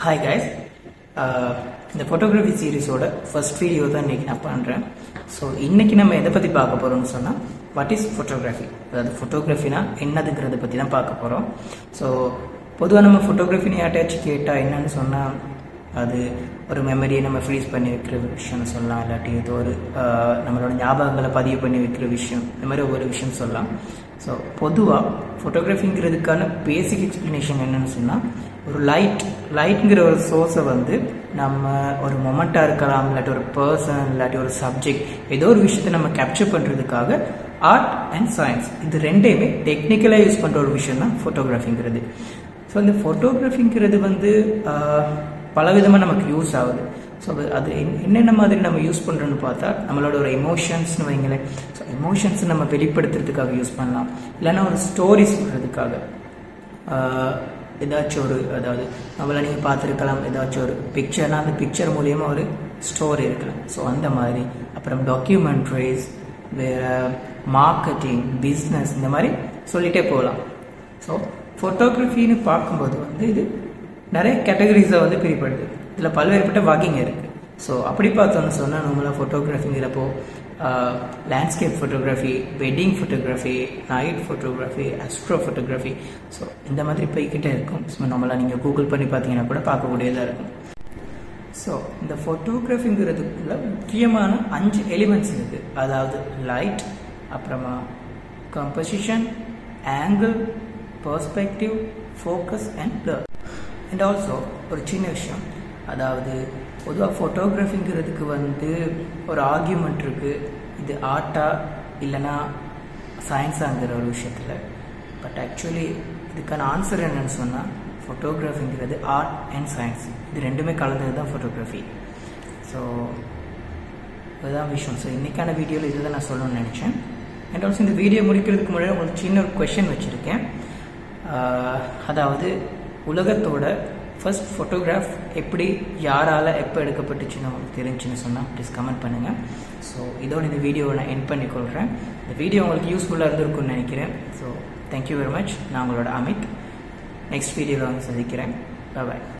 Hi guys, இந்த photography சீரீஸோட first video தான் இன்றைக்கி நான் பண்ணுறேன். ஸோ இன்றைக்கி நம்ம எதை பற்றி பார்க்க போகிறோம்னு சொன்னால், வாட் இஸ் ஃபோட்டோகிராஃபி, அதாவது ஃபோட்டோகிராஃபினா என்னதுங்கிறத பற்றி தான் பார்க்க போகிறோம். ஸோ பொதுவாக நம்ம ஃபோட்டோகிராஃபின்னு யார்ட்டாச்சும் கேட்டால் என்னன்னு சொன்னால், அது ஒரு மெமரியை நம்ம ஃப்ரீஸ் பண்ணி வைக்கிற விஷயம்னு சொல்லலாம், இல்லாட்டி இது ஒரு நம்மளோட ஞாபகங்களை பதிவு பண்ணி வைக்கிற விஷயம், இந்த மாதிரி ஒவ்வொரு விஷயம் சொல்லலாம். ஸோ பொதுவாக ஃபோட்டோகிராஃபிங்கிறதுக்கான பேசிக் எக்ஸ்ப்ளனேஷன் என்னன்னு சொன்னால், ஒரு லைட்ங்கிற ஒரு சோர்ஸை வந்து நம்ம ஒரு மொமெண்ட்டாக இருக்கலாம், இல்லாட்டி ஒரு பர்சன், இல்லாட்டி ஒரு சப்ஜெக்ட், ஏதோ ஒரு விஷயத்தை நம்ம கேப்சர் பண்ணுறதுக்காக ஆர்ட் அண்ட் சயின்ஸ் இது ரெண்டையுமே டெக்னிக்கலாக யூஸ் பண்ணுற ஒரு விஷயம் தான் ஃபோட்டோகிராஃபிங்கிறது. ஸோ இந்த ஃபோட்டோகிராஃபிங்கிறது வந்து பலவிதமாக நமக்கு யூஸ் ஆகுது. ஸோ அது என்னென்ன மாதிரி நம்ம யூஸ் பண்ணுறோன்னு பார்த்தா, நம்மளோட ஒரு எமோஷன்ஸ்னு வைங்களேன். ஸோ எமோஷன்ஸை நம்ம வெளிப்படுத்துறதுக்காக யூஸ் பண்ணலாம், இல்லைன்னா ஒரு ஸ்டோரி சொல்கிறதுக்காக, ஏதாச்சும் ஒரு, அதாவது நம்மளை நீங்கள் பார்த்துருக்கலாம், ஏதாச்சும் ஒரு பிக்சர்னா அந்த பிக்சர் மூலியமாக ஒரு ஸ்டோரி இருக்கலாம். ஸோ அந்த மாதிரி, அப்புறம் டாக்குமெண்ட்ரிஸ், வேறு மார்க்கெட்டிங், பிஸ்னஸ், இந்த மாதிரி சொல்லிகிட்டே போகலாம். ஸோ ஃபோட்டோகிராஃபின்னு பார்க்கும்போது வந்து இது நிறைய கேட்டகரிஸை வந்து பிரிப்படுது. இதில் பல்வேறுபட்ட வகைங்க இருக்குது. ஸோ அப்படி பார்த்தோன்னு சொன்னால், நம்மளால் ஃபோட்டோகிராஃபிங்கிறப்போ landscape photography, wedding photography, night photography, astro photography, so இந்த மாதிரி போய்கிட்டே இருக்கும். ஸோ நம்மளால் நீங்கள் கூகுள் பண்ணி பார்த்தீங்கன்னா கூட பார்க்கக்கூடியதாக இருக்கும். ஸோ இந்த ஃபோட்டோகிராஃபிங்கிறதுக்குள்ள முக்கியமான 5 எலிமெண்ட்ஸ் இருக்குது. அதாவது லைட், அப்புறமா composition, angle, perspective, focus and blur. And also ஒரு சின்ன விஷயம், அதாவது பொதுவாக ஃபோட்டோகிராஃபிங்கிறதுக்கு வந்து ஒரு ஆர்கியூமெண்ட் இருக்குது, இது ஆர்ட்டா இல்லைனா சயின்ஸாங்கிற ஒரு விஷயத்தில். பட் ஆக்சுவலி இதுக்கான ஆன்சர் என்னன்னு சொன்னால், ஃபோட்டோகிராஃபிங்கிறது ஆர்ட் அண்ட் சயின்ஸ், இது ரெண்டுமே கலந்தது தான் ஃபோட்டோகிராஃபி. ஸோ இதுதான் விஷயம். ஸோ இன்றைக்கான வீடியோவில் இதை தான் நான் சொல்லணும்னு நினச்சேன். அண்ட் ஆல்சோ இந்த வீடியோ முடிக்கிறதுக்கு முன்னாடி உங்களுக்கு சின்ன ஒரு கொஷின் வச்சுருக்கேன். அதாவது உலகத்தோட ஃபர்ஸ்ட் ஃபோட்டோகிராஃப் எப்படி, யாரால், எப்போ எடுக்கப்பட்டுச்சுன்னு உங்களுக்கு தெரிஞ்சுன்னு சொன்னால் ப்ளீஸ் கமெண்ட் பண்ணுங்கள். ஸோ இதோட இந்த வீடியோவை நான் எண்ட் பண்ணிக்கொள்கிறேன். இந்த வீடியோ உங்களுக்கு யூஸ்ஃபுல்லாக இருந்திருக்குன்னு நினைக்கிறேன். So thank you very much. நான் உங்களோட அமித். நெக்ஸ்ட் வீடியோவில் வந்து சந்திக்கிறேன். பாய்.